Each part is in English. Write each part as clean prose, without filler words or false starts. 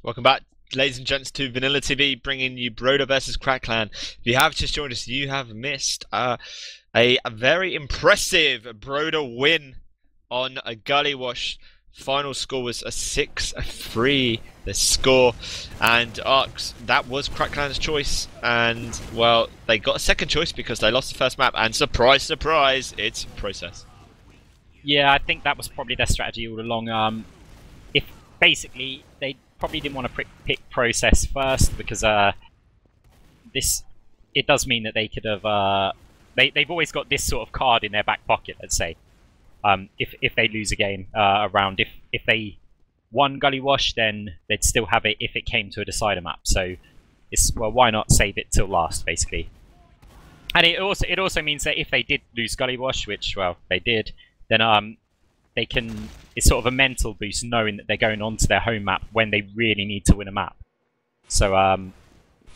Welcome back, ladies and gents, to VanillaTV, bringing you Broder versus Crackland. If you have just joined us, you have missed a very impressive Broder win on a gully wash. Final score was a 6-3, the score, and Arcs, that was Crackland's choice, and well, they got a second choice because they lost the first map, and surprise, surprise, it's Process. Yeah, I think that was probably their strategy all along. If basically they probably didn't want to pick Process first because it does mean that they could have they've always got this sort of card in their back pocket, let's say. If they lose a game around, if they won Gully Wash, then they'd still have it if it came to a decider map. So it's, well, why not save it till last, basically. And it also means that if they did lose Gully Wash, which, well, they did, then they can, it's sort of a mental boost knowing that they're going on to their home map when they really need to win a map. So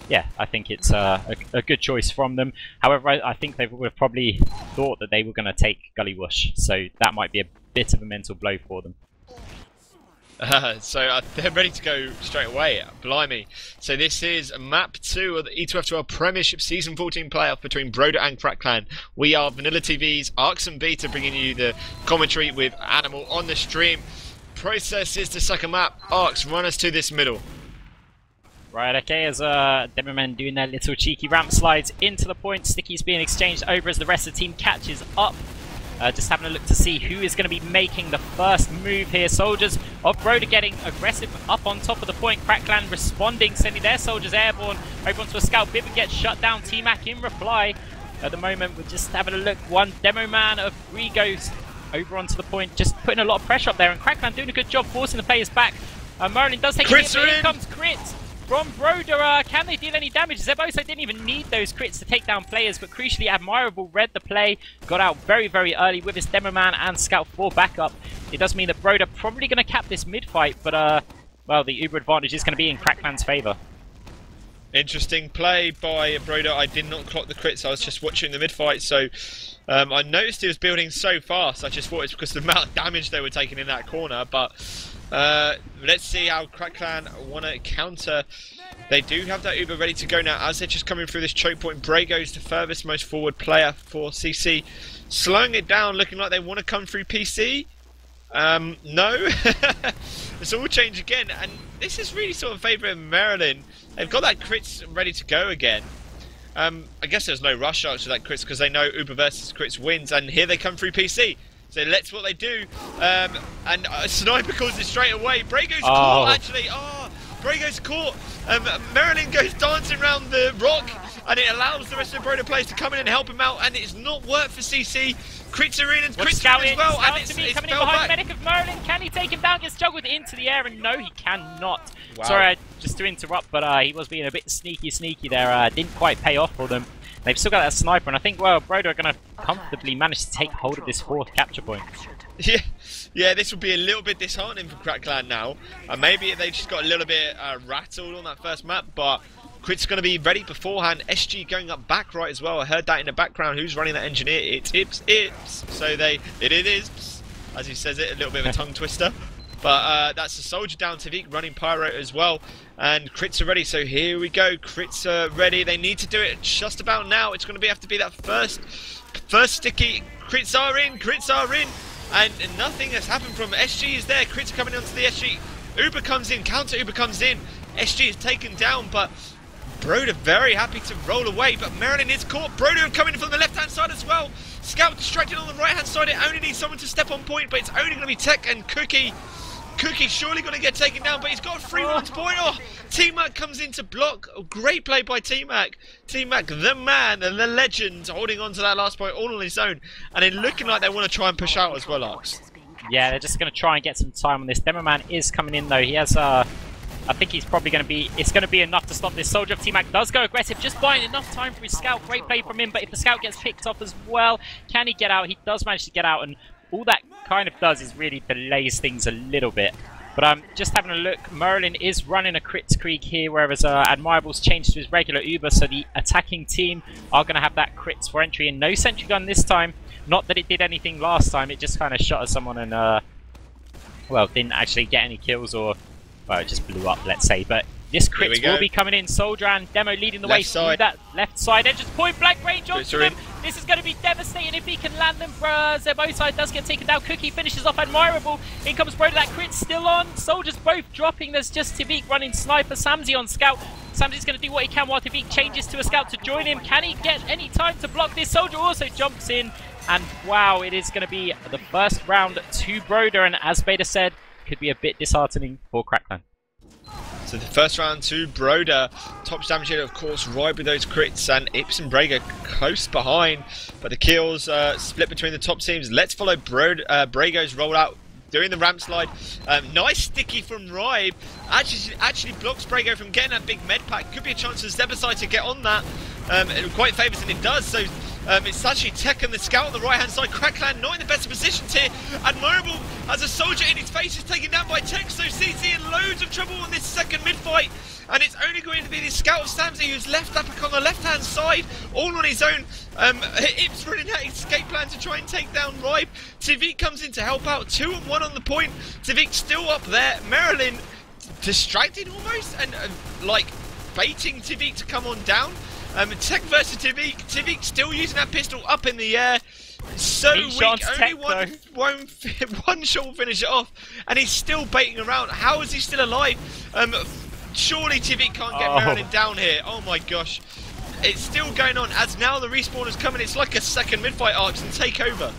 yeah, I think it's a good choice from them. However, I think they would have probably thought that they were going to take Gully Wash, so that might be a bit of a mental blow for them. So they're ready to go straight away. Blimey. So this is map 2 of the ETF2L Premiership Season 14 playoff between Broder and Crackland. We are VanillaTV's Arcs and Beta, bringing you the commentary with Animal on the stream. Process is the second map. Arcs, run us to this middle. Right, okay, as Demomen doing their little cheeky ramp slides into the point. Sticky's being exchanged over as the rest of the team catches up. Just having a look to see who is going to be making the first move here. Soldiers of Broder getting aggressive up on top of the point. Crackland responding, sending their soldiers airborne over onto a scout. Bibba gets shut down. T-Mac in reply. At the moment, we're just having a look. One demo man of Bree goes over onto the point, just putting a lot of pressure up there. And Crackland doing a good job forcing the players back. Merlin does take a hit, but here comes crits from Broder. Can they deal any damage? Zeboso didn't even need those crits to take down players, but crucially Admirable read the play, got out very, very early with his Demo Man and Scout 4 backup. It does mean that Broder probably going to cap this mid-fight, but well, the Uber advantage is going to be in Crackland's favour. Interesting play by Broder. I did not clock the crits, I was just watching the mid-fight, so I noticed he was building so fast. I just thought it's because of the amount of damage they were taking in that corner, but let's see how Crackland want to counter. They do have that Uber ready to go now as they're just coming through this choke point. Bray goes the furthest most forward player for CC, slowing it down, looking like they want to come through PC. No. It's all changed again, and this is really sort of favouring Maryland. They've got that crits ready to go again. I guess there's no rush after that crits because they know Uber versus crits wins, and here they come through PC. So let's what they do, and Sniper calls it straight away. Bray goes caught, actually. Bray goes caught. Marilyn goes dancing around the rock, and it allows the rest of the Broder players to come in and help him out, and it's not worked for CC. Crits are in, and crits are in as well, and it's coming in behind the medic of Merlin. Can he take him down? Gets juggled into the air, and no, he cannot. Wow. Sorry, just to interrupt, but he was being a bit sneaky there. Didn't quite pay off for them. They've still got that sniper, and I think, well, Broder are going to comfortably manage to take hold of this fourth capture point. Yeah, this will be a little bit disheartening for Crackland now. Maybe they just got a little bit rattled on that first map, but Crit's going to be ready beforehand. SG going up back right as well. I heard that in the background. Who's running that engineer? It's Ips. So it is, as he says it, a little bit of a tongue twister. But that's a soldier down to Vik running Pyro as well. And crits are ready, so here we go. Crits are ready. They need to do it just about now. It's going to have to be that first sticky. Crits are in. And nothing has happened from SG is there. Crits coming onto the SG. Uber comes in. Counter Uber comes in. SG is taken down, but Broder very happy to roll away. But Marilyn is caught. Broder coming in from the left-hand side as well. Scout distracted on the right-hand side. It only needs someone to step on point, but it's only going to be Tech and Cookie. Cookie's surely going to get taken down, but he's got a 3-1 point. T-Mac comes in to block. Great play by T-Mac. T-Mac, the man, the legend, holding on to that last point all on his own. And it looking like they want to try and push out as well, Arcs. Yeah, they're just going to try and get some time on this. Demo Man is coming in, though. He has, I think he's probably going to be, it's going to be enough to stop this. Soldier of T-Mac does go aggressive, just buying enough time for his scout. Great play from him, but if the scout gets picked off as well, can he get out? He does manage to get out, and all that kind of does is really delays things a little bit. But just having a look, Merlin is running a crits creek here, whereas Admirable's changed to his regular Uber, so the attacking team are going to have that crits for entry, and no sentry gun this time. Not that it did anything last time, it just kind of shot at someone and, well, didn't actually get any kills or Well, it just blew up, let's say. But this crit will be coming in. Soldier and Demo leading the way through that left side. And just point blank range onto them. This is going to be devastating if he can land them. Zebosai does get taken down. Cookie finishes off Admirable. In comes Broder. That crit's still on. Soldiers both dropping. There's just Tvik running sniper. Samzi on scout. Samzi's going to do what he can while Tvik changes to a scout to join him. Can he get any time to block this? Soldier also jumps in. And wow, it is going to be the first round to Broder. And as Beta said, could be a bit disheartening for Crackland. So the first round to Broder, top damage here, of course, right with those crits, and Ips and Brager close behind, but the kills split between the top teams. Let's follow Brago's rollout, doing the ramp slide. Nice sticky from Ribe, actually blocks Brago from getting that big med pack. Could be a chance for Zebosai to get on that. It quite favours, and it does. So it's actually Tech and the scout on the right hand side. Crackland not in the best of positions here. Admirable as a soldier in his face is taken down by Tech. So CC in loads of trouble on this second mid fight. And it's only going to be the scout of Samzi who's left up on the left hand side, all on his own. Ips running that escape plan to try and take down Ribe. Tvik comes in to help out, 2-on-1 on the point. Tvik still up there. Marilyn distracted almost and like baiting Tvik to come on down. Tech versus Tvik. Tvik still using that pistol up in the air. So weak. Only one shot will finish it off, and he's still baiting around. How is he still alive? Surely Tvik can't get Marilyn down here. Oh my gosh. It's still going on as now the respawn is coming. It's like a second mid-fight arcs and take over.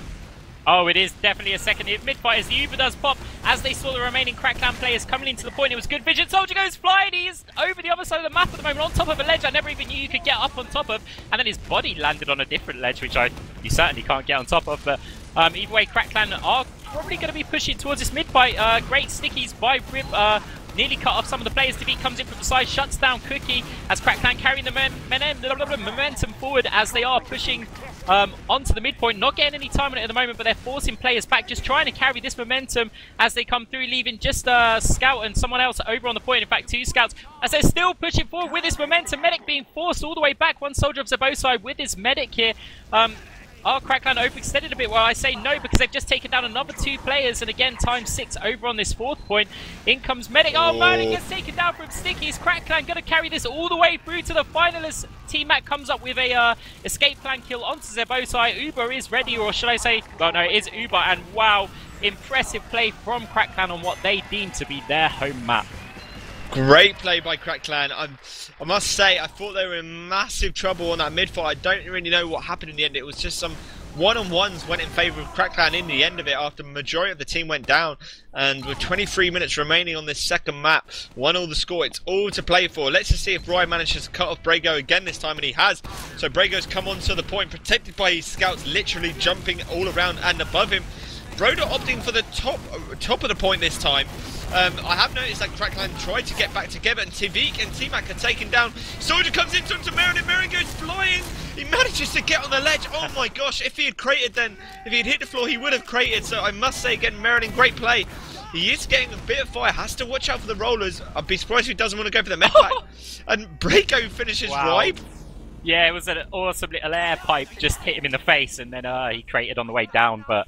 Oh, it is definitely a second mid-fight as the Uber does pop. As they saw the remaining Crackland players coming into the point, it was good vision. Soldier goes flying. He is over the other side of the map at the moment, on top of a ledge I never even knew you could get up on top of. And then his body landed on a different ledge, which you certainly can't get on top of. But either way, Crackland are probably going to be pushing towards this mid-fight. Great stickies by Rib. Nearly cut off some of the players. Tvik comes in from the side, shuts down Cookie as Crackland carrying the momentum forward as they are pushing onto the midpoint. Not getting any time on it at the moment, but they're forcing players back, just trying to carry this momentum as they come through, leaving just Scout and someone else over on the point. In fact, 2 Scouts as they're still pushing forward with this momentum. Medic being forced all the way back. One soldier of Zebosai with his medic here. Are Crackland overextended a bit? Well, I say no, because they've just taken down another 2 players, and again, ×6 over on this 4th point. In comes Medic. Oh, Merlin gets taken down from Stickies. Crackland going to carry this all the way through to the finalists. T-Mac comes up with a escape plan kill onto Zebosai. Uber is ready, or should I say, well, no, it is Uber, and wow, impressive play from Crackland on what they deem to be their home map. Great play by Crackland. I must say, I thought they were in massive trouble on that mid-fight. I don't really know what happened in the end. It was just some one-on-ones went in favour of Crackland in the end of it after the majority of the team went down. And with 23 minutes remaining on this second map, 1-all the score. It's all to play for. Let's just see if Ryan manages to cut off Brago again this time, and he has. So Brago's come onto the point, protected by his scouts, literally jumping all around and above him. Broder opting for the top of the point this time. I have noticed that Crackland tried to get back together, and Tvik and T-Mac are taken down. Soldier comes in, onto Marin, and Marin goes flying. He manages to get on the ledge. Oh my gosh, if he had crated then, if he had hit the floor, he would have crated. So I must say again, Marin, great play. He is getting a bit of fire, has to watch out for the rollers. I'd be surprised if he doesn't want to go for the med pack. And Braco finishes Ribe. Yeah, it was an awesome little air pipe, just hit him in the face, and then he crated on the way down. But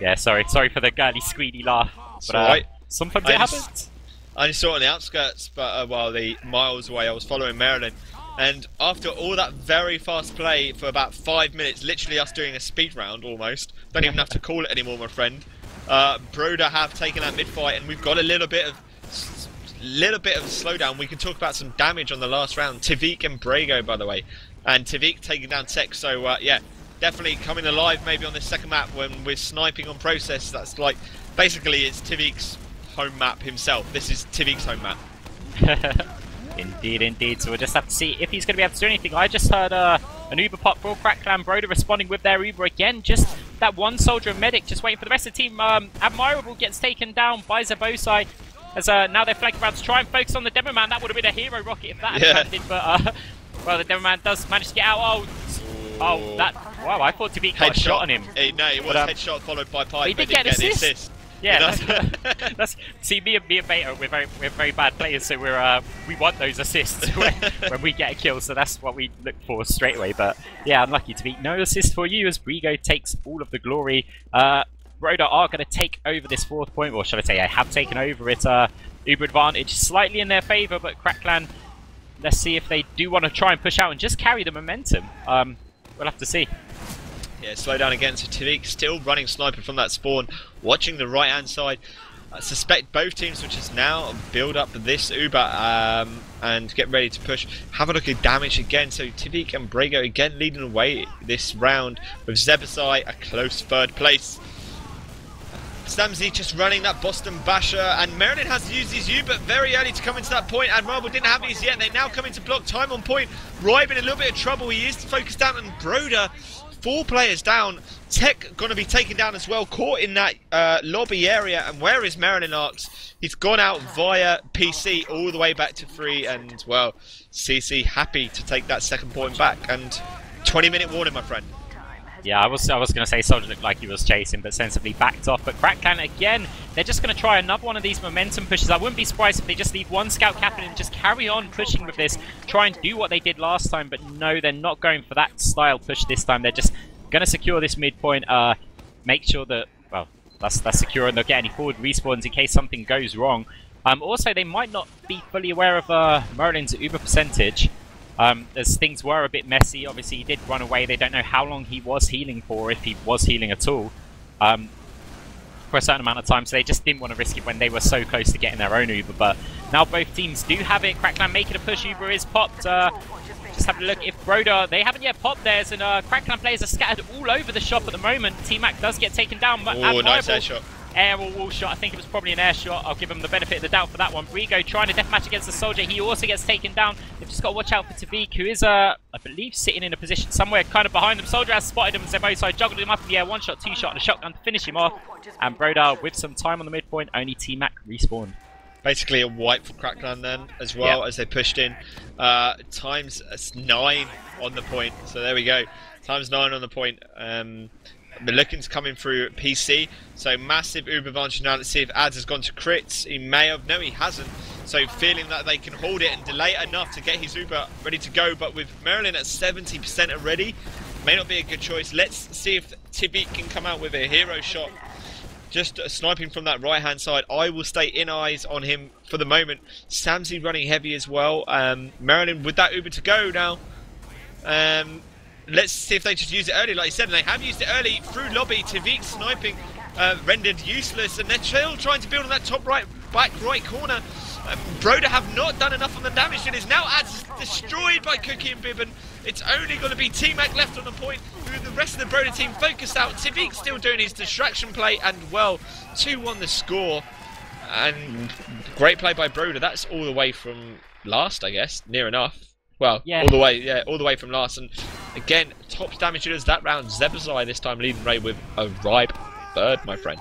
yeah, sorry for the girly squeedy laugh. But right. Sometimes it happens. I only saw it on the outskirts, but while the miles away, I was following Marilyn. And after all that very fast play for about 5 minutes, literally us doing a speed round almost, don't even have to call it anymore, my friend. Broder have taken that mid fight, and we've got a little bit of slowdown. We can talk about some damage on the last round. Tvik and Brago, by the way, and Tvik taking down Tech. So yeah, definitely coming alive maybe on this second map when we're sniping on process. That's like basically it's Tvik's home map himself. This is Tvik's home map. Indeed, indeed. So we'll just have to see if he's going to be able to do anything. I just heard an Uber pop for Crackland. Broder responding with their Uber again. Just that one soldier and medic just waiting for the rest of the team. Admirable gets taken down by Zebosai. As now they're flanking around to try and focus on the Demo Man. That would have been a hero rocket if that had landed. But well, the Demo Man does manage to get out. Oh, that! Wow, I thought Tvik got a shot on him. No, it was headshot followed by Pipe. He did get the assist. Yeah, that's see, me and Beta, we're very bad players, so we want those assists when we get a kill. So that's what we look for straight away. But yeah, unlucky to be no assist for you as Brigo takes all of the glory. Broder are going to take over this 4th point, or should I say, I have taken over it. Uber advantage slightly in their favour, but Crackland, let's see if they do want to try and push out and just carry the momentum. We'll have to see. Yeah, slow down again. So Tavik still running sniper from that spawn, watching the right hand side. I suspect both teams will just now build up this Uber and get ready to push. Have a look at damage again. So Tavik and Brago again leading away this round, with Zebasai a close third place. Stamsy just running that Boston Basher, and Merlin has used his Uber very early to come into that point. Admirable didn't have his yet. They now come into block time on point. Ribe in a little bit of trouble. He is focused down on Broder. 4 players down. Tech going to be taken down as well, caught in that lobby area. And where is Marilyn Arcs? He's gone out via PC all the way back to 3, and well, CC happy to take that second point back. And 20-minute warning, my friend. Yeah, I was going to say Soldier looked like he was chasing, but sensibly backed off. But Crackland, again, they're just going to try another one of these momentum pushes. I wouldn't be surprised if they just leave one scout cap and just carry on pushing with this, try and do what they did last time. But no, they're not going for that style push this time. They're just going to secure this midpoint, make sure that, well, that's secure, and they'll get any forward respawns in case something goes wrong. Also, they might not be fully aware of Merlin's Uber percentage. As things were a bit messy. Obviously he did run away. They don't know how long he was healing for, if he was healing at all, for a certain amount of time, so they just didn't want to risk it when they were so close to getting their own Uber. But now both teams do have it. Crackland making a push. Uber is popped. Just have a look if Broder, they haven't yet popped theirs, and Crackland players are scattered all over the shop at the moment. T-Mac does get taken down. Oh, nice air shot. Air or wall shot. I think it was probably an air shot. I'll give him the benefit of the doubt for that one. Brigo trying to deathmatch against the Soldier. He also gets taken down. They've just got to watch out for Tavik, who is, I believe, sitting in a position somewhere kind of behind them. Soldier has spotted him and Zebosai juggled him up in the air. 1 shot, 2 shot, and a shotgun to finish him off. And Broder, with some time on the midpoint, only T-Mac respawned. Basically a wipe for Crackland then, as well, as they pushed in. Times 9 on the point. So there we go. Times 9 on the point. Melukin's coming through PC, so massive Uber advantage now. Let's see if Ads has gone to crits. He may have, no he hasn't, so feeling that they can hold it and delay it enough to get his Uber ready to go. But with Merlin at 70% already, may not be a good choice. Let's see if Tibik can come out with a hero shot, just sniping from that right hand side. I will stay in eyes on him for the moment. Samsy running heavy as well. Merlin with that Uber to go now. Let's see if they just use it early, like I said, and they have used it early through lobby. Tavik sniping, rendered useless, and they're still trying to build on that top right, back right corner. Broder have not done enough on the damage. It is now Ads destroyed by Cookie and Bibbin. It's only going to be T-Mac left on the point, who the rest of the Broder team focused out. Tavik still doing his distraction play, and well, 2-1 the score. And great play by Broder. That's all the way from last, I guess, near enough. Well, yeah, all the way from last. And again, top damage dealers that round. Zebazai this time leading Ray with a ripe third, my friend.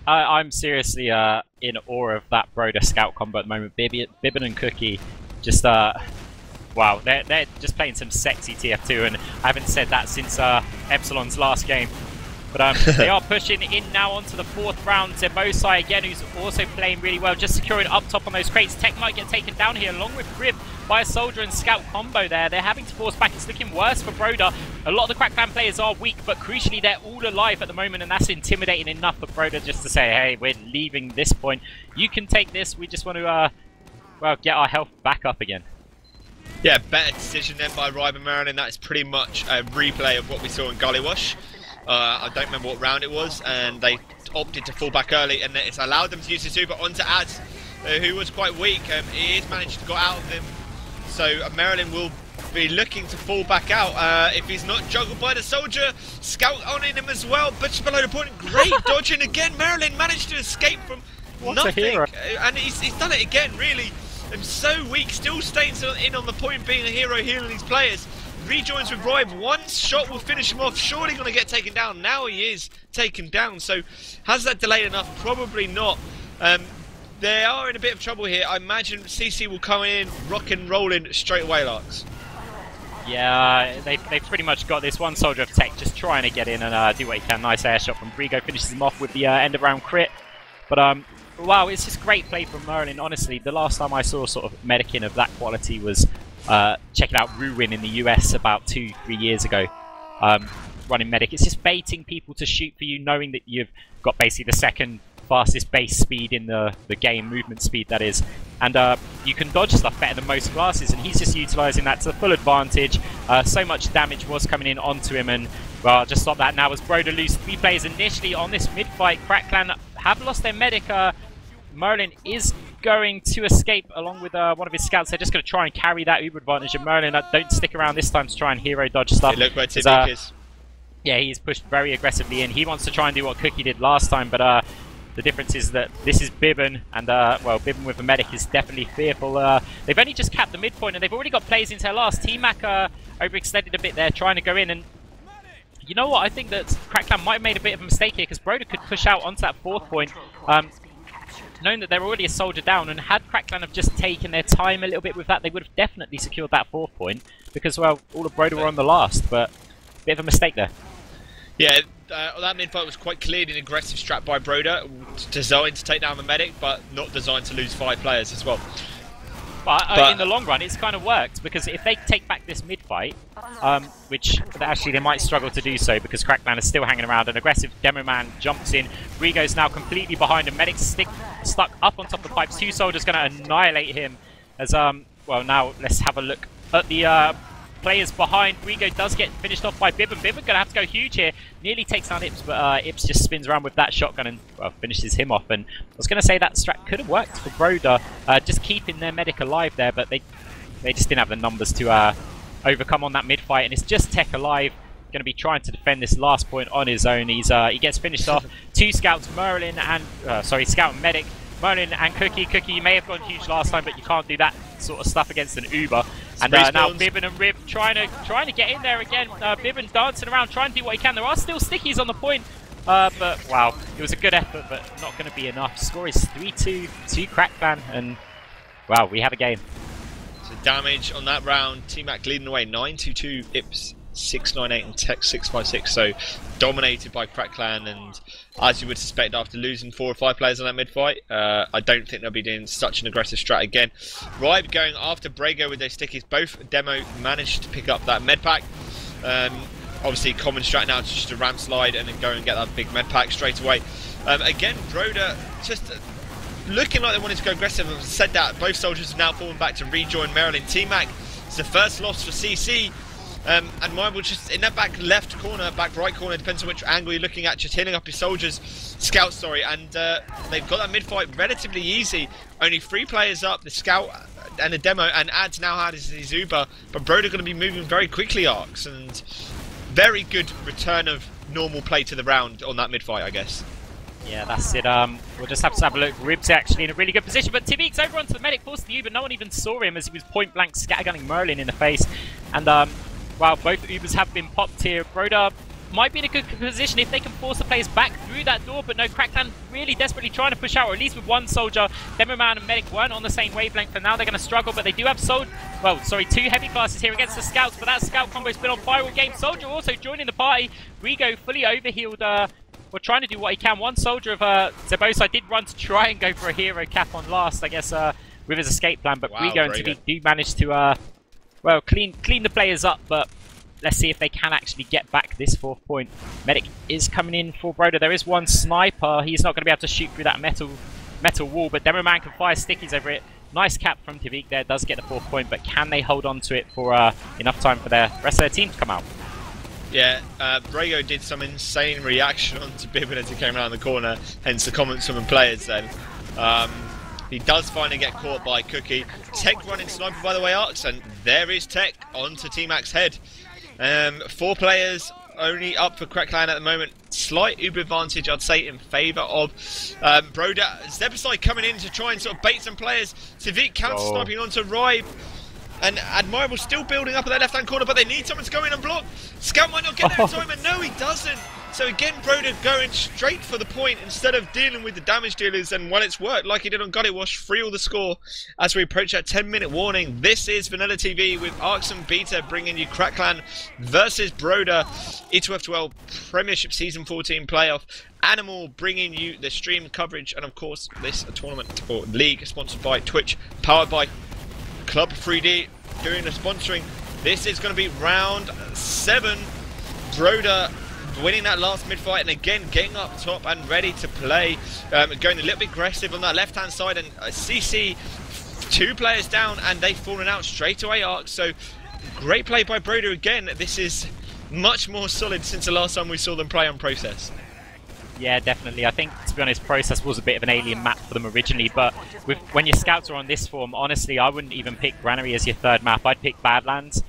I'm seriously in awe of that Broder scout combo at the moment. Bibbin and Cookie, just wow, they're just playing some sexy TF2, and I haven't said that since Epsilon's last game. But they are pushing in now onto the 4th round. Zebosai again, who's also playing really well, just securing up top on those crates. Tech might get taken down here, along with Grib by a Soldier and Scout combo there. They're having to force back. It's looking worse for Broder. A lot of the Crackland players are weak, but crucially they're all alive at the moment, and that's intimidating enough for Broder just to say, hey, we're leaving this point. You can take this. We just want to, well, get our health back up again. Yeah, better decision then by Ribe and Marilyn. That is pretty much a replay of what we saw in Gullywash. I don't remember what round it was, and they opted to fall back early, and it's allowed them to use his Uber onto Ads, who was quite weak. He is managed to get out of them, so Marilyn will be looking to fall back out if he's not juggled by the Soldier. Scout on in him as well, but just below the point. Great dodging again. Marilyn managed to escape from nothing, and he's done it again, really. So weak, still staying in on the point, being a hero, healing these players. Rejoins with Ribe. 1 shot will finish him off. Surely going to get taken down. Now he is taken down. So has that delayed enough? Probably not. They are in a bit of trouble here. I imagine CC will come in, rock and rolling straight away, Larks. Yeah, they've pretty much got this. 1 Soldier of Tech just trying to get in and do what he can. Nice air shot from Brigo. Finishes him off with the end of round crit. But wow, it's just great play from Merlin. Honestly, the last time I saw sort of Medikin of that quality was checking out Ruin in the US about 2-3 years ago, running Medic. It's just baiting people to shoot for you, knowing that you've got basically the second fastest base speed in the game, movement speed that is. And you can dodge stuff better than most classes, and he's just utilising that to the full advantage. So much damage was coming in onto him, and well, I'll just stop that now as Broder lose 3 players initially on this mid-fight. Crackclan have lost their medic. Merlin is going to escape along with one of his scouts. They're just going to try and carry that uber advantage, and Merlin don't stick around this time to try and hero dodge stuff. Hey, look where Tibik is. Yeah, he's pushed very aggressively in. He wants to try and do what Cookie did last time, but the difference is that this is Bibben, and well, Bibben with a medic is definitely fearful. They've only just capped the midpoint, and they've already got players into their last. T-Mac overextended a bit there, trying to go in, and you know what? I think that Crackclan might have made a bit of a mistake here, because Broder could push out onto that 4th point, knowing that they're already a soldier down, and had Crackclan have just taken their time a little bit with that, they would have definitely secured that 4th point, because, well, all of Broder were on the last, but a bit of a mistake there. Yeah, that mid-fight was quite clearly an aggressive strat by Broder, designed to take down the medic, but not designed to lose 5 players as well. But in the long run, it's kind of worked, because if they take back this mid-fight, which actually they might struggle to do so, because Crackman is still hanging around, an aggressive Demo Man jumps in, Rigo's now completely behind him, Medic's stuck up on top of the pipes, 2 soldiers going to annihilate him, as, well, now let's have a look at the players behind. Rigo does get finished off by Bibben. Bibben going to have to go huge here. Nearly takes down Ips, but Ips just spins around with that shotgun and, well, finishes him off. And I was going to say that strat could have worked for Broder, just keeping their medic alive there, but they just didn't have the numbers to overcome on that mid-fight. And it's just Tech alive, going to be trying to defend this last point on his own. He gets finished off. 2 scouts, Merlin and, Scout and Medic. Merlin and Cookie. Cookie, you may have gone huge last time, but you can't do that sort of stuff against an Uber. And now Bibben and Rib trying to get in there again. Bibben dancing around, trying to do what he can. There are still stickies on the point. But, wow, it was a good effort, but not going to be enough. Score is 3-2 to Crackman, and, wow, we have a game. So damage on that round, T-Mac leading away 9-2-2, Ips 698 and Tech 656, so dominated by Crackclan, and as you would suspect after losing 4 or 5 players on that mid-fight, I don't think they'll be doing such an aggressive strat again. Ribe going after Brago with their stickies. Both Demo managed to pick up that med pack. Obviously common strat now to just a ramp slide and then go and get that big med pack straight away. Again, Broder just looking like they wanted to go aggressive. I've said that both soldiers have now fallen back to rejoin Maryland. T-Mac, it's the first loss for CC. And Marble just in that back left corner, back right corner, depends on which angle you're looking at, just hitting up his soldiers, scouts, sorry, and they've got that mid-fight relatively easy. Only 3 players up, the scout and the Demo, and Ads now has his Uber, but Broder going to be moving very quickly, Arcs, and very good return of normal play to the round on that mid-fight, I guess. Yeah, that's it. We'll just have to have a look. Rib's actually in a really good position, but Tivik's over onto the medic, forced the Uber. No one even saw him as he was point-blank scattergunning Merlin in the face, and wow, both Ubers have been popped here. Broder might be in a good position if they can force the players back through that door, but no, Crackman really desperately trying to push out, or at least with 1 soldier. Demoman and Medic weren't on the same wavelength, and now they're going to struggle, but they do have 2 heavy classes here against the scouts, but that scout combo's been on fire all game. Soldier also joining the party. Rigo fully overhealed, we're trying to do what he can. 1 soldier of Zebosa did run to try and go for a hero cap on last, I guess, with his escape plan, but wow, Rigo and Tivik do manage to well, clean the players up, but let's see if they can actually get back this 4th point. Medic is coming in for Broder. There is 1 sniper. He's not going to be able to shoot through that metal wall, but Demo Man can fire stickies over it. Nice cap from Tivik there. Does get the 4th point, but can they hold on to it for enough time for the rest of their team to come out? Yeah, Brago did some insane reaction onto Bibben as he came around the corner, hence the comments from the players then. He does finally get caught by Cookie. Tech running sniper, by the way, Arcs, and there is Tech onto T-Mac's head. 4 players only up for Crackclan at the moment. Slight Uber advantage, I'd say, in favour of Broder. Zebasai coming in to try and sort of bait some players. Tivik counter-sniping onto Ribe. And Admirable still building up at that left-hand corner, but they need someone to go in and block. Scout might not get there in time, and no, he doesn't. So again, Broder going straight for the point instead of dealing with the damage dealers, and while it's worked like he did on Gully Wash, 3 all the score as we approach that 10-minute warning. This is VanillaTV with Arcs and Beta bringing you Crackclan versus Broder, ETF2L Premiership Season 14 playoff. Animal bringing you the stream coverage, and of course this tournament or league sponsored by Twitch, powered by Club 3D doing the sponsoring. This is going to be round 7. Broder winning that last mid-fight, and again getting up top and ready to play, going a little bit aggressive on that left-hand side, and CC 2 players down, and they've fallen out straight away, Arc. So great play by Broder again. This is much more solid since the last time we saw them play on Process. Yeah, definitely. I think, to be honest, Process was a bit of an alien map for them originally, but when your scouts are on this form, honestly, I wouldn't even pick Granary as your third map. I'd pick Badlands.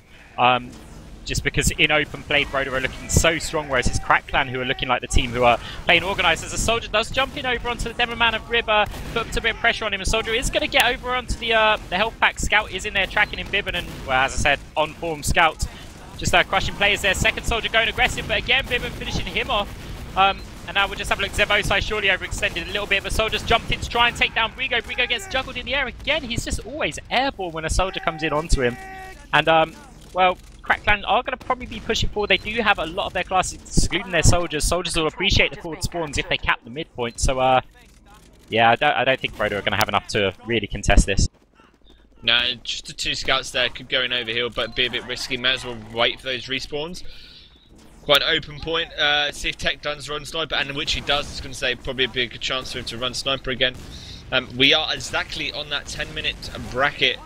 Just because in open play, Broder are looking so strong, whereas it's Crack Clan who are looking like the team who are playing organised. As a Soldier does jump in over onto the demo man of Rib, puts a bit of pressure on him, and Soldier is going to get over onto the health pack. Scout is in there tracking him, Bibbin, and, well, as I said, on form Scout. Just crushing players there. Second Soldier going aggressive, but again, Bibbin finishing him off. And now we'll just have a look. Zebosai surely overextended a little bit, but Soldier's jumped in to try and take down Brigo. Brigo gets juggled in the air again. He's just always airborne when a Soldier comes in onto him. And, well, Crack Clan are going to probably be pushing forward. They do have a lot of their classes excluding their Soldiers. Soldiers will appreciate the forward spawns if they cap the midpoint. So, yeah, I don't think Broder are going to have enough to really contest this. No, just the 2 scouts there could go in overheal, but be a bit risky. May as well wait for those respawns. Quite an open point. See if Tech does run Sniper, and which he does. It's going to say probably be a good chance for him to run Sniper again. We are exactly on that 10-minute bracket.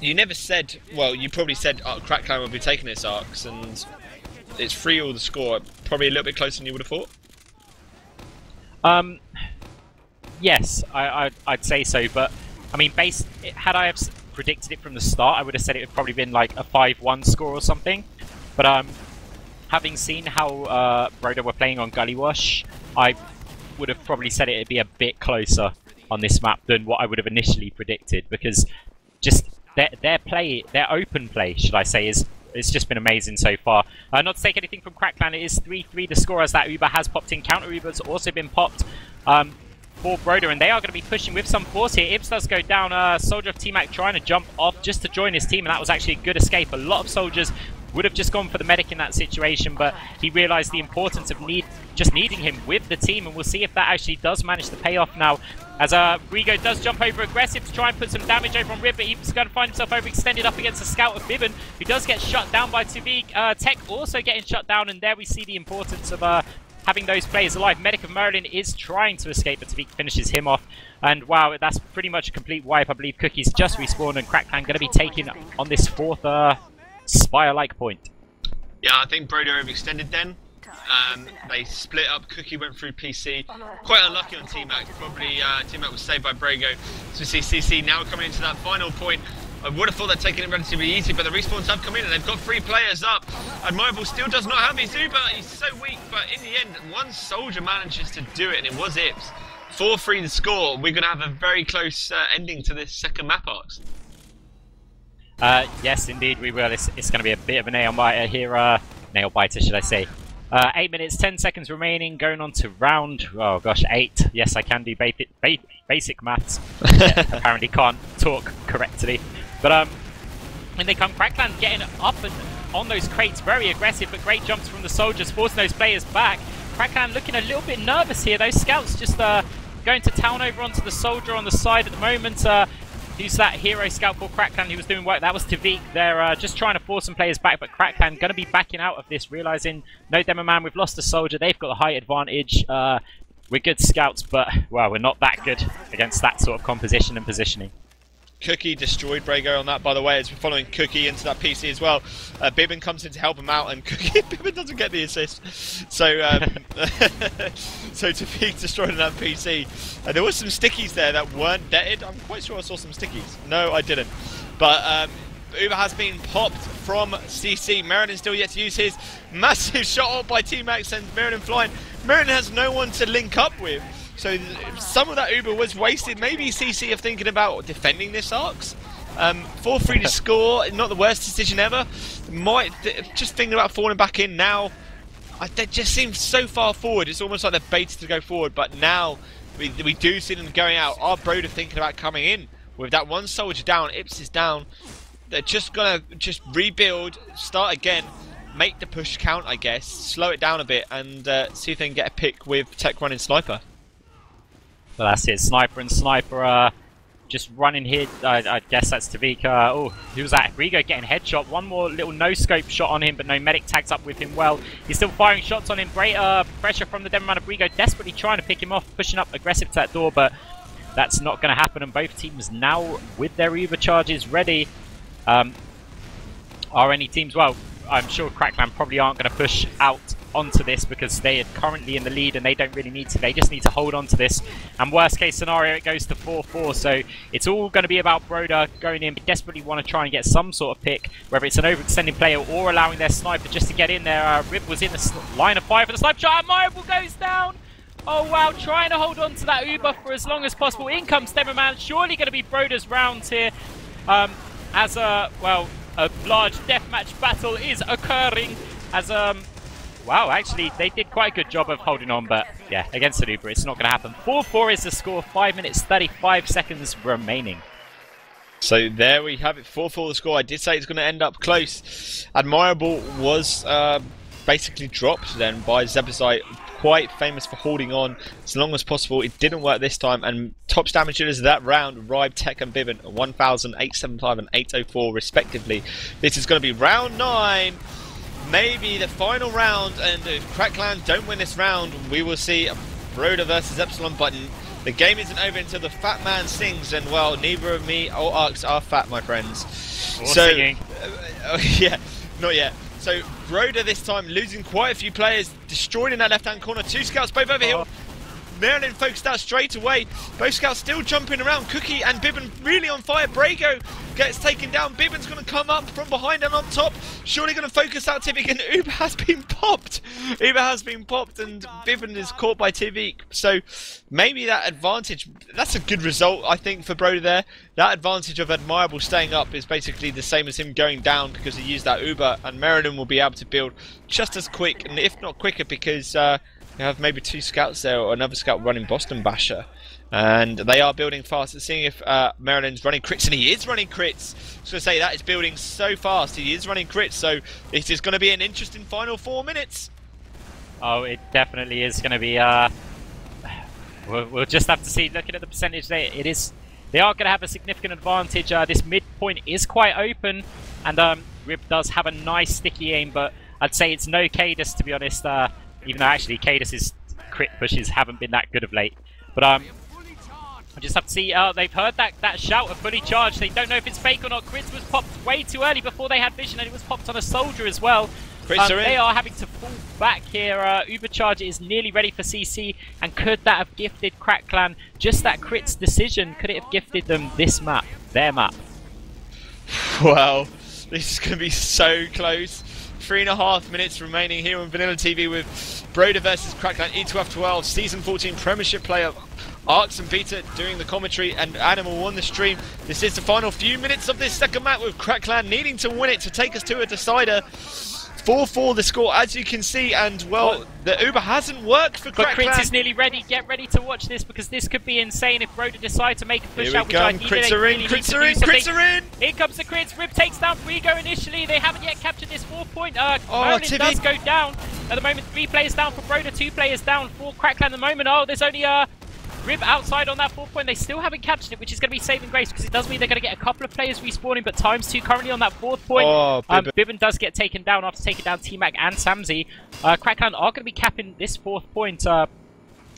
You never said, well, you probably said Crack Clan will be taking this Arcs, and it's 3-all the score. Probably a little bit closer than you would have thought. Yes, I'd say so, but I mean, had I have predicted it from the start, I would have said it would probably been like a 5-1 score or something. But having seen how Broder were playing on Gully Wash, I would have probably said it'd be a bit closer on this map than what I would have initially predicted, because just their open play, should I say, it's just been amazing so far. Not to take anything from Crack Clan, it is 3-3 the score, as that Uber has popped in. Counter Uber's also been popped for Broder, and they are going to be pushing with some force here. Ibs does go down. Soldier of T-Mac trying to jump off just to join his team, and that was actually a good escape. A lot of Soldiers would have just gone for the medic in that situation, but he realised the importance of just needing him with the team, and we'll see if that actually does manage to pay off now. As Brigo does jump over aggressive to try and put some damage over on Rib, but he's going to find himself overextended up against the scout of Bibbin, who does get shut down by Tuvik. Tech also getting shut down, and there we see the importance of having those players alive. Medic of Merlin is trying to escape, but Tuvik finishes him off. And wow, that's pretty much a complete wipe. I believe Cookie's just respawned, and Crack Clan going to be taking on this 4th Spire-like point. Yeah, I think Broder overextended then. They split up. Cookie went through PC. Quite unlucky on T-Mac. Probably T-Mac was saved by Brago. So we see CC now coming into that final point. I would have thought they'd taken it relatively easy, but the respawns have come in and they've got 3 players up. Admirable still does not have his Uber. He's so weak, but in the end, 1 Soldier manages to do it, and it was Ips. 4-3 the score. We're going to have a very close ending to this second map Arcs. Yes, indeed we will. It's going to be a bit of a nail biter here. Nail biter, should I say. 8 minutes, 10 seconds remaining, going on to round, oh gosh, 8. Yes, I can do basic maths. Apparently can't talk correctly. But when they come, Crack Clan getting up and on those crates, very aggressive, but great jumps from the Soldiers, forcing those players back. Crack Clan looking a little bit nervous here. Those scouts just going to town over onto the Soldier on the side at the moment. Who's that hero scout for Crack Clan who was doing work? That was Tavik. They're just trying to force some players back, but Crack Clan going to be backing out of this, realising, no Demo Man, we've lost a Soldier. They've got the height advantage. We're good scouts, but, well, we're not that good against that sort of composition and positioning. Cookie destroyed Brago on that, by the way, as we're following Cookie into that PC as well. Bibbin comes in to help him out, and Bibbin doesn't get the assist. So, so Tavik destroyed that PC. There were some stickies there that weren't deaded. I'm quite sure I saw some stickies. No, I didn't. But Uber has been popped from CC. Meriden still yet to use his massive shot up by T-Max and Meriden flying. Meriden has no one to link up with. So some of that Uber was wasted. Maybe CC are thinking about defending this Arcs. 4-3 to score, not the worst decision ever. Might just thinking about falling back in now. They just seem so far forward. It's almost like they're baited to go forward. But now we do see them going out. Are Broder thinking about coming in with that 1 Soldier down? Ips is down. They're just gonna rebuild, start again, make the push count, I guess, slow it down a bit, and see if they can get a pick with Tech running Sniper. Well, that's it. Sniper and Sniper just running here. I guess that's Tavik. Oh, who was that? Brigo getting headshot. One more little no-scope shot on him, but no medic tags up with him well. He's still firing shots on him. Great pressure from the Demoman of Brigo, desperately trying to pick him off, pushing up aggressive to that door, but that's not going to happen. And both teams now with their Uber charges ready. Are any teams? Well, I'm sure Crackland probably aren't going to push out onto this because they are currently in the lead and they don't really need to. They just need to hold on to this. And worst case scenario, it goes to 4-4. So it's all going to be about Broder going in. They desperately want to try and get some sort of pick, whether it's an overextending player or allowing their sniper just to get in there. Rib was in the line of fire for the sniper shot. Admirable goes down. Oh wow, trying to hold on to that Uber for as long as possible. In comes Demoman. Surely going to be Broder's round here. As a large deathmatch battle is occurring. As wow, actually they did quite a good job of holding on, but yeah, against an Uber it's not going to happen. 4-4 is the score. 5 minutes 35 seconds remaining. So there we have it, 4-4 the score. I did say it's going to end up close. Admirable was basically dropped then by Zebazite, quite famous for holding on as long as possible. It didn't work this time, and top damage dealers of that round, Ribe, Tech and Bibin, 1,000, 875 and 804 respectively. This is going to be round 9, maybe the final round, and if Crackland don't win this round, we will see Broder versus Epsilon, but the game isn't over until the fat man sings, and well, neither of me or Arcs are fat, my friends. Or singing. Yeah, not yet. So Broder this time losing quite a few players, destroyed in that left-hand corner. 2 scouts both over here. Maryland focused out straight away. Both scouts still jumping around. Cookie and Bibin really on fire. Brago gets taken down. Bibin's going to come up from behind and on top. Surely going to focus out Tivik, and Uber has been popped. Uber has been popped and Bibin is caught by Tivik. So maybe that advantage, that's a good result I think for Broder there. That advantage of Admirable staying up is basically the same as him going down because he used that Uber, and Maryland will be able to build just as quick, and if not quicker, because you have maybe 2 scouts there or another scout running Boston Basher, and they are building fast. Seeing if Maryland's running crits, and he is running crits. I was going to say that is building so fast. He is running crits, so it is going to be an interesting final 4 minutes. Oh, it definitely is going to be. We'll just have to see. Looking at the percentage there, they are going to have a significant advantage. This midpoint is quite open, and Rib does have a nice sticky aim, but I'd say it's no Cadus, to be honest. Even though actually Cadus's crit pushes haven't been that good of late. But I just have to see. They've heard that shout of fully charged. They don't know if it's fake or not. Crits was popped way too early before they had vision, and it was popped on a soldier as well. They are having to fall back here. Ubercharger is nearly ready for CC, and could that have gifted Crackland just that crits decision? Could it have gifted them this map, their map? Well, this is going to be so close. 3.5 minutes remaining here on VanillaTV with Broder versus Crackland ETF2L Season 14 Premiership player Arcs and Beta doing the commentary, and Animal on the stream. This is the final few minutes of this second map with Crackland needing to win it to take us to a decider. 4-4 the score, as you can see, and well, the Uber hasn't worked for Crackland. But Crits is nearly ready. Get ready to watch this, because this could be insane if Broder decide to make a push out. Crits are in, crits are in, crits are in! Here comes the crits. Rib takes down Frigo initially. They haven't yet captured this 4-point. Maryland does go down. At the moment, 3 players down for Broder, 2 players down for Crackland at the moment. Oh, there's only Rib outside on that 4-point. They still haven't captured it, which is going to be saving grace, because it does mean they're going to get a couple of players respawning, but ×2 currently on that 4th point. Oh, Bibin does get taken down after taking down T-Mac and Samzy. Crackland are going to be capping this 4th point.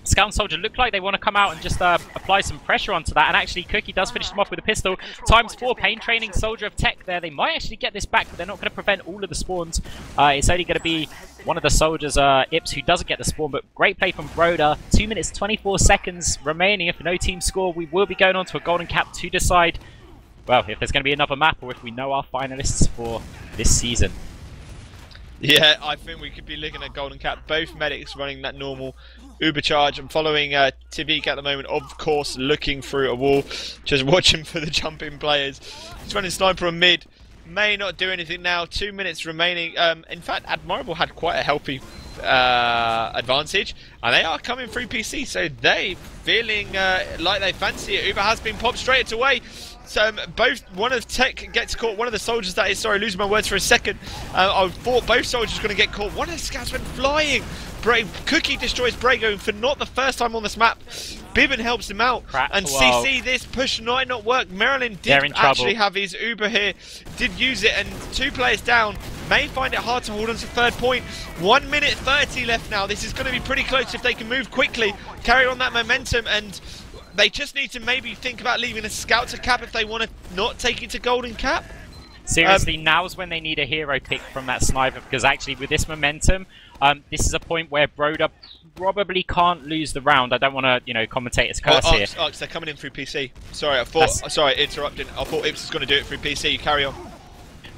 Scout and Soldier look like they want to come out and just apply some pressure onto that, and actually Cookie does finish them off with a pistol. ×4 pain training Soldier of Tech there. They might actually get this back, but they're not going to prevent all of the spawns. It's only going to be one of the soldiers, Ips, who doesn't get the spawn, but great play from Broder. 2 minutes 24 seconds remaining. If no team score, we will be going on to a golden cap to decide, well, if there's going to be another map, or if we know our finalists for this season. Yeah, I think we could be looking at golden cap. Both medics running that normal Uber charge. I'm following Tivik at the moment, of course, looking through a wall, just watching for the jumping players. He's running sniper on mid. May not do anything now. 2 minutes remaining. In fact, Admirable had quite a healthy advantage, and they are coming through PC, so they feeling like they fancy it. Uber has been popped straight away. So one of Tech gets caught, one of the soldiers that is, sorry, losing my words for a second. I thought both soldiers were going to get caught. One of the scouts went flying. Cookie destroys Brago for not the first time on this map. Bibbin helps him out. And CC, this push might not work. Marilyn did actually have his Uber here, did use it, and 2 players down. May find it hard to hold on to third point. 1 minute 30 left now. This is going to be pretty close if they can move quickly, carry on that momentum, and they just need to maybe think about leaving a scout to cap if they want to not take it to golden cap. Seriously, now's when they need a hero pick from that sniper, because actually with this momentum, this is a point where Broder probably can't lose the round. I don't want to, you know, commentator's curse here. Ox, they're coming in through PC. Sorry, I thought. Sorry, interrupting. I thought Ips was going to do it through PC. Carry on.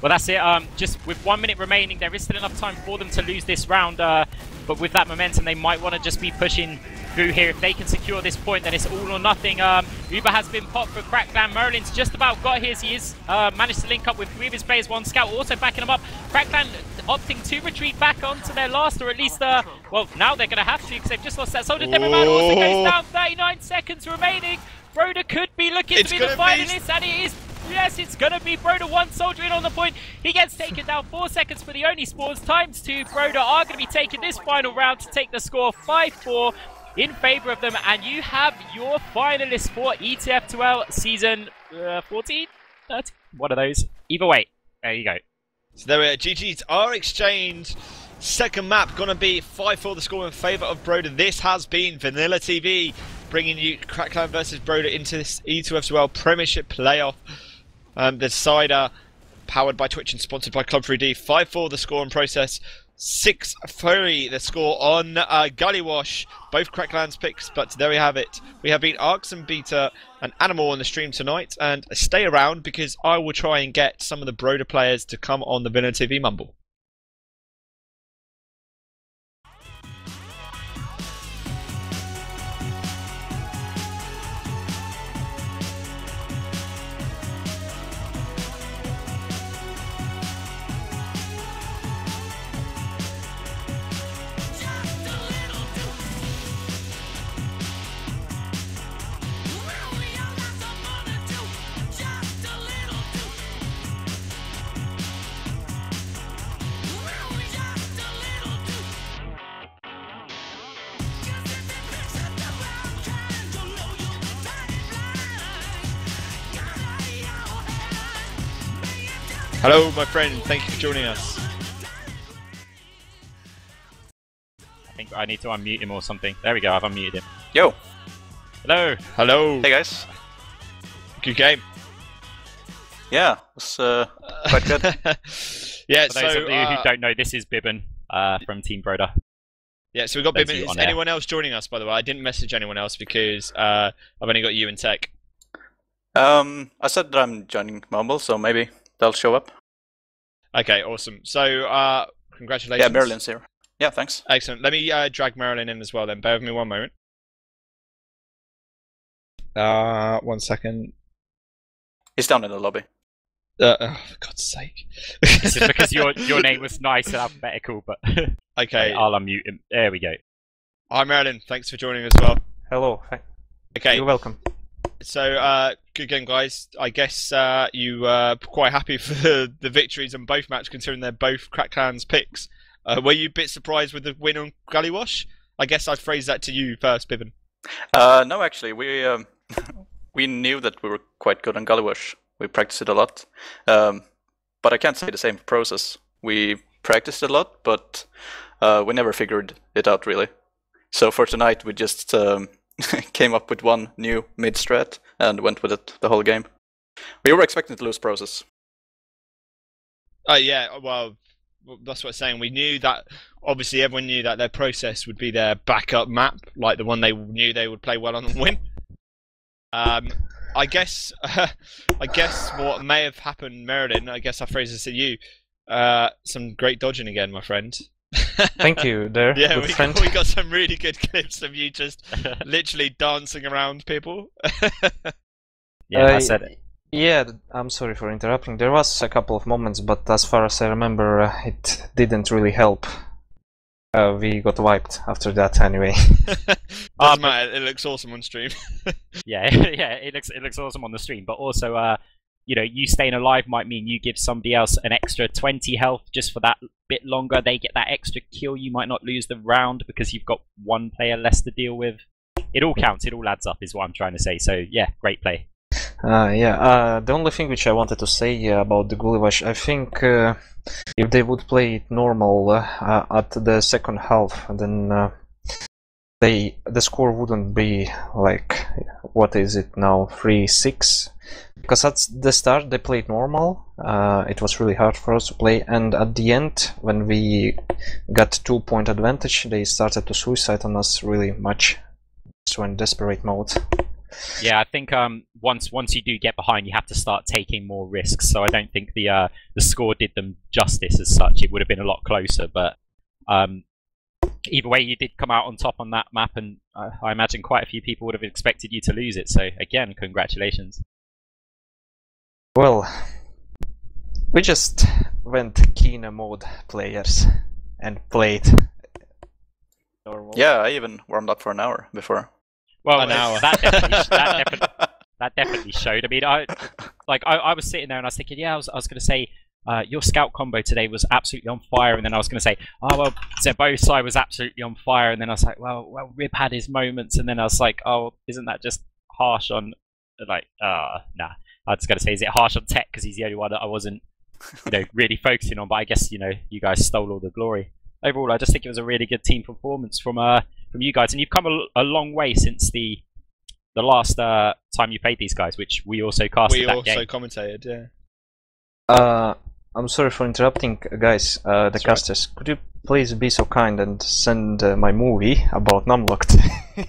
Well, that's it. Just with 1 minute remaining, there is still enough time for them to lose this round. But with that momentum, they might want to just be pushing through here. If they can secure this point, then it's all or nothing. Uber has been popped for Crackland. Merlin's just about got his. He is managed to link up with 3 of his players. 1 scout also backing him up. Crackland opting to retreat back onto their last, or at least, well, now they're going to have to because they've just lost that soldier. Demoman also goes down. 39 seconds remaining. Broder could be looking to be the finalist, and it is. Yes, it's going to be Broder. 1 soldier in on the point. He gets taken down. 4 seconds for the only spawns. ×2. Broder are going to be taking this final round to take the score 5-4 in favour of them. And you have your finalists for ETF2L season 14? 13? One of those. Either way, there you go. So there we are. GGs are exchanged. Second map going to be 5-4 the score in favour of Broder. This has been VanillaTV bringing you Crackland versus Broder into this E2L Premiership playoff. The decider, powered by Twitch and sponsored by Club 3D. 5-4 the score and process. 6-3 the score on Gullywash. Both Crackland's picks, but there we have it. We have been Arx and Beta and Animal on the stream tonight. And stay around because I will try and get some of the Broder players to come on the VanillaTV Mumble. Hello, my friend. Thank you for joining us. I think I need to unmute him or something. There we go. I've unmuted him. Yo. Hello. Hello. Hey, guys. Good game. Yeah, it was quite good. For Yeah, those of you who don't know, this is Bibbin from Team Broder. Yeah, so we've got Bibbin. Is anyone else joining us, by the way? I didn't message anyone else because I've only got you and Tech. I said that I'm joining Mumble, so maybe they'll show up. Okay, awesome. So, congratulations. Yeah, Marilyn's here. Yeah, thanks. Excellent. Let me drag Marilyn in as well then. Bear with me one moment. 1 second. He's down in the lobby. Oh, for God's sake. This is because your name was nice and alphabetical, but okay. I'll unmute him. There we go. Hi, Marilyn. Thanks for joining as well. Hello. Okay. You're welcome. So, good game, guys. I guess you were quite happy for the victories in both matches, considering they're both Crackland's picks. Were you a bit surprised with the win on Gullywash? I guess I'd phrase that to you first, Bibbin. No, actually, we knew that we were quite good on Gullywash. We practiced it a lot. But I can't say the same for Process. We practiced a lot, but we never figured it out, really. So for tonight, we just came up with one new mid-strat and went with it the whole game. We were expecting to lose Process. Yeah, well, that's what I'm saying. We knew that, obviously everyone knew that their Process would be their backup map, like the one they knew they would play well on and win. I guess what may have happened, Marilyn, I guess I phrase this to you, some great dodging again, my friend. Thank you there, yeah, good we got some really good clips of you just literally dancing around people. Yeah, I said it. Yeah, I'm sorry for interrupting. There was a couple of moments, but as far as I remember, it didn't really help. We got wiped after that anyway. Doesn't matter, it looks awesome on stream. yeah, yeah, it looks awesome on the stream, but also, you know, you staying alive might mean you give somebody else an extra 20 health just for that bit longer. They get that extra kill. You might not lose the round because you've got one player less to deal with. it all counts, it all adds up, is what I'm trying to say. So yeah, great play. The only thing which I wanted to say about the Gullivash, I think if they would play it normal at the second half, then the score wouldn't be like, what is it now, 3-6? Because at the start they played normal, it was really hard for us to play, and at the end, when we got 2-point advantage, they started to suicide on us really much. So in desperate mode. Yeah, I think once you do get behind, you have to start taking more risks. So I don't think the score did them justice as such. It would have been a lot closer, but either way, you did come out on top on that map, and I imagine quite a few people would have expected you to lose it. So again, congratulations. Well, we just went Kina mode players and played normal. Yeah, I even warmed up for an hour before. Well, An hour. That definitely showed. I mean, I was sitting there and I was thinking, yeah, I was going to say, your scout combo today was absolutely on fire, and then I was going to say, oh well, Zebosai was absolutely on fire, and then I was like, well, Rib had his moments, and then I was like, oh, isn't that just harsh on, like, nah. I was going to say, is it harsh on Tech because he's the only one that I wasn't, really focusing on? But I guess you guys stole all the glory. Overall, I just think it was a really good team performance from you guys, and you've come a long way since the last time you played these guys, which we also casted. We also commentated, yeah. I'm sorry for interrupting, guys. The casters, could you please be so kind and send my movie about Numlocked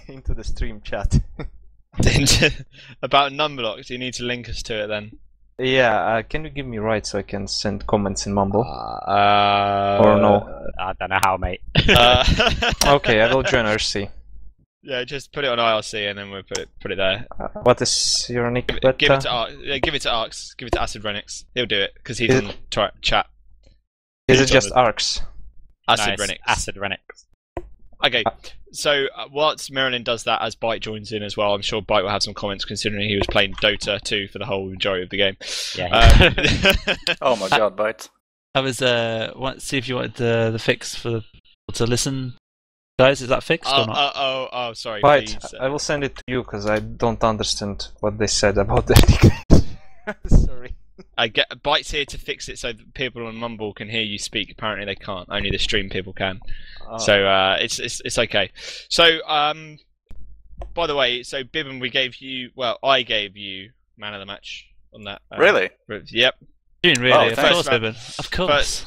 into the stream chat? About Numlocked, you need to link us to it then. Yeah, can you give me rights so I can send comments in Mumble? Or no? I don't know how, mate. Okay, I will join RC. Yeah, just put it on IRC and then we'll put it there. What is your nick? Give it to Arcs. Give it to Acid Renix. He'll do it because he's on chat. Is it just Arcs? Acid Renix. Acid Renix. Okay, so whilst Marilyn does that, as Byte joins in as well, I'm sure Byte will have some comments considering he was playing Dota 2 for the whole majority of the game. Yeah. Oh my god, Byte. I was see if you wanted the fix for to listen, guys. Is that fixed or not? Oh, sorry. Byte, please. I will send it to you because I don't understand what they said about their nickname. Sorry. Byte's here to fix it so that people on Mumble can hear you speak. Apparently they can't. Only the stream people can. Oh. So it's okay. So by the way, so Bibben, I gave you man of the match on that. Really? Yep. Really? Oh, of course, Bibben. Of course.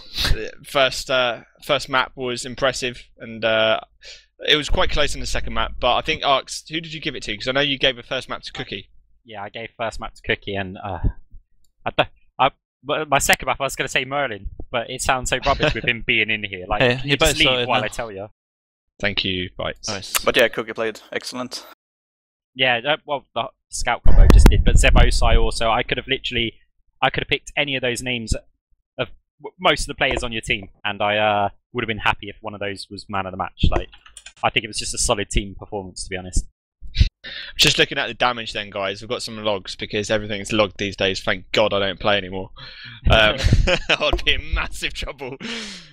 First map was impressive, and it was quite close in the second map. But I think Arcs, who did you give it to? Because I know you gave the first map to Cookie. Yeah, I gave first map to Cookie, and my second map I was going to say Merlin, but it sounds so rubbish with him being in here. Like, hey, you just leave while I tell you. Thank you, Bytes. Nice. But yeah, Cookie played excellent. Yeah, well, the scout combo just did, but Zebosai also. I could have picked any of those names of most of the players on your team, and I would have been happy if one of those was man of the match. Like, I think it was just a solid team performance, to be honest. Just looking at the damage then, guys, we've got some logs because everything's logged these days. Thank God I don't play anymore. I'd be in massive trouble.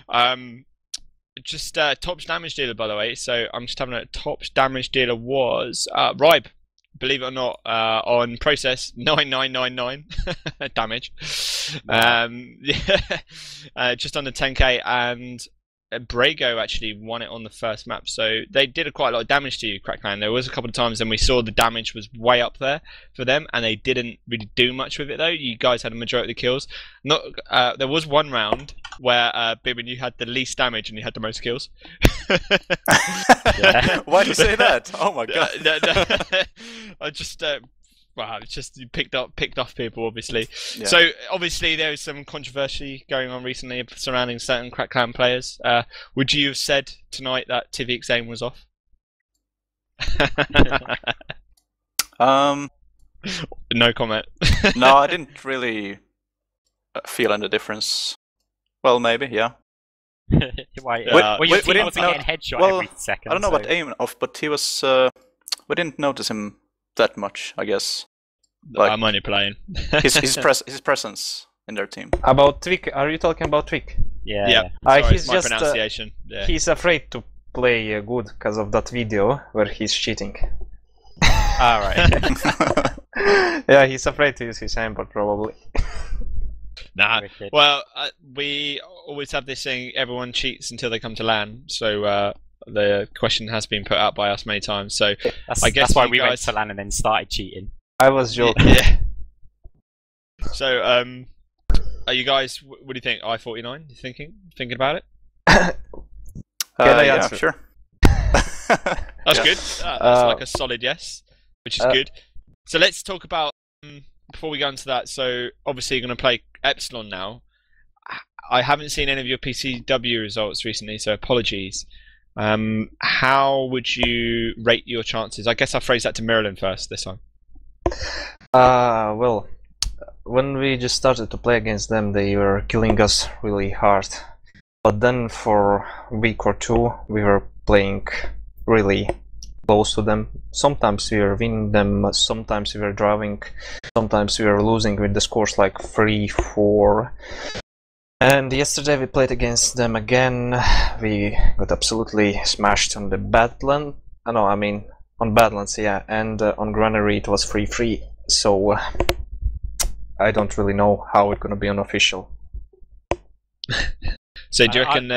Top's damage dealer, by the way. So I'm just having a Top's damage dealer was Ribe. Believe it or not, on process 9999 damage. Just under 10k, and Brago actually won it on the first map, so they did quite a lot of damage to you, Crackman. There was a couple of times when we saw the damage was way up there for them, and they didn't really do much with it though. You guys had a majority of the kills. There was one round where Bibben, you had the least damage and you had the most kills. Why'd you say that? Oh my god. I just wow, it's just you picked off people, obviously. Yeah. So obviously there is some controversy going on recently surrounding certain Crack Clan players. Would you have said tonight that Tivik's aim was off? No comment. No, I didn't really feel any difference. Well, maybe, yeah. Why? Your team wasn't getting headshot every second. I don't know about aim off, but he was. We didn't notice him that much, I guess. Like, I'm only playing. his presence in their team. About Twig, are you talking about Twig? Yeah. Sorry, he's my just pronunciation. he's afraid to play good because of that video where he's cheating. Alright. Yeah, he's afraid to use his aimbot, probably. Nah. Well, we always have this saying: everyone cheats until they come to LAN. So the question has been put out by us many times. So I guess that's why we guys... went to LAN and then started cheating. I was joking. Yeah. So are you guys? What do you think? I-49? You thinking about it? Can I yeah, answer? sure. That's good. That's like a solid yes, which is good. So let's talk about before we go into that. So obviously you're going to play Epsilon now. I haven't seen any of your PCW results recently, so apologies. How would you rate your chances? I guess I'll phrase that to Marilyn first this time. Well, when we just started to play against them, they were killing us really hard. But then for a week or two, we were playing really close to them. Sometimes we were winning them, sometimes we were driving, sometimes we were losing with the scores like 3-4. And yesterday we played against them again. We got absolutely smashed on the Badlands. On Badlands, yeah, and on Granary it was 3-3. So I don't really know how it's gonna be unofficial. So do you reckon?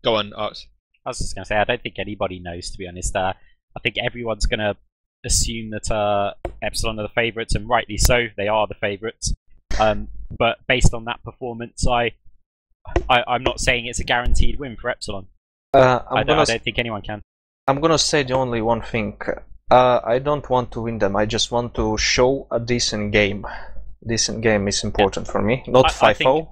Go on, Art. I was just going to say, I don't think anybody knows, to be honest. I think everyone's going to assume that Epsilon are the favourites, and rightly so, they are the favourites. But based on that performance, I'm not saying it's a guaranteed win for Epsilon. I don't think anyone can. I'm gonna say the only one thing. I don't want to win them, I just want to show a decent game. Decent game is important for me. Not 5-0,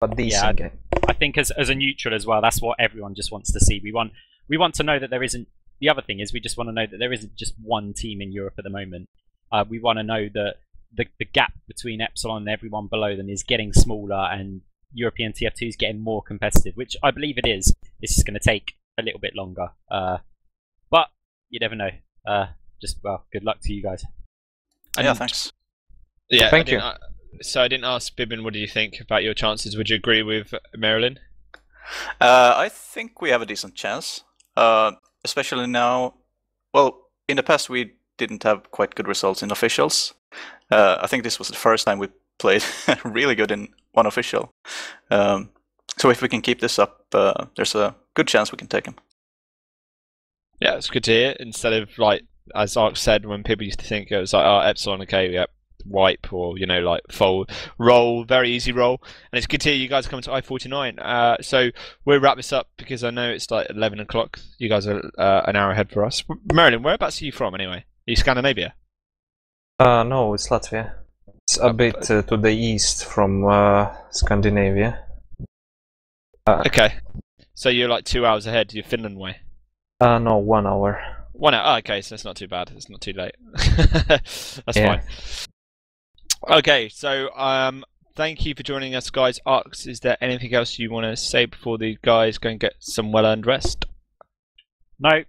but decent game. I think as a neutral as well, that's what everyone just wants to see. We want to know that there isn't... The other thing is we just want to know that there isn't just one team in Europe at the moment. We want to know that the gap between Epsilon and everyone below them is getting smaller, and European TF2 is getting more competitive, which I believe it is. It's just going to take a little bit longer. But you never know. Good luck to you guys. Yeah, thanks. Yeah, thank you. So I didn't ask Bibin, what do you think about your chances? Would you agree with Marilyn? I think we have a decent chance, especially now. Well, in the past we didn't have quite good results in officials. I think this was the first time we played really good in one official. So if we can keep this up, there's a good chance we can take him. Yeah, it's good to hear. Instead of, like, as Ark said, when people used to think it was like, oh, Epsilon, okay, yep, wipe, or, you know, like, fold, roll, very easy roll. And it's good to hear you guys coming to I-49. So we'll wrap this up because I know it's like 11 o'clock. You guys are an hour ahead for us. Marilyn, whereabouts are you from anyway? Are you Scandinavia? No, it's Latvia. It's a bit to the east from Scandinavia. Okay. So you're like 2 hours ahead. You're Finland way. No, 1 hour. 1 hour. Oh, okay, so it's not too bad. It's not too late. That's fine. Okay, so thank you for joining us, guys. Arx, is there anything else you want to say before the guys go and get some well-earned rest? No.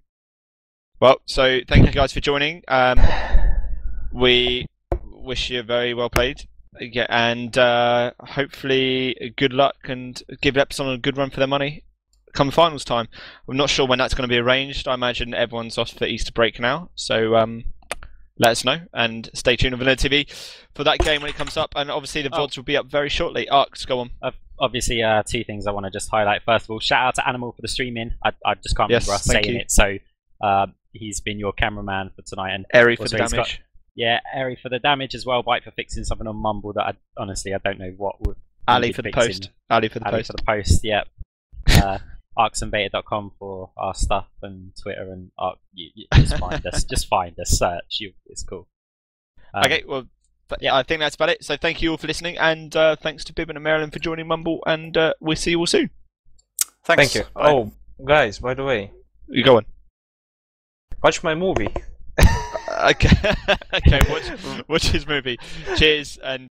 Well, so thank you guys for joining. We wish you very well played. Yeah, and hopefully good luck and give Epsilon a good run for their money come finals time. I'm not sure when that's going to be arranged. I imagine everyone's off for Easter break now, so let us know and stay tuned on VanillaTV for that game when it comes up, and obviously the VODs will be up very shortly. Arx, go on. Obviously, two things I want to just highlight. First of all, shout out to Animal for the streaming. I just can't remember us saying it, so he's been your cameraman for tonight. And Eri for the damage. Eri for the damage as well. Bite for fixing something on Mumble that I don't know what. Ali for the post. Ali for the Ali post. for the post. Yep. ArxandBeta.com for our stuff, and Twitter, and you just find us. Just find us. Search. It's cool. Okay. Well, yeah, I think that's about it. So thank you all for listening, and thanks to Bibin and Marilyn for joining Mumble, and we'll see you all soon. Thanks. Thank you. Bye. Oh, guys, by the way, You go on. watch my movie. Okay. Okay. Watch his movie. Cheers and.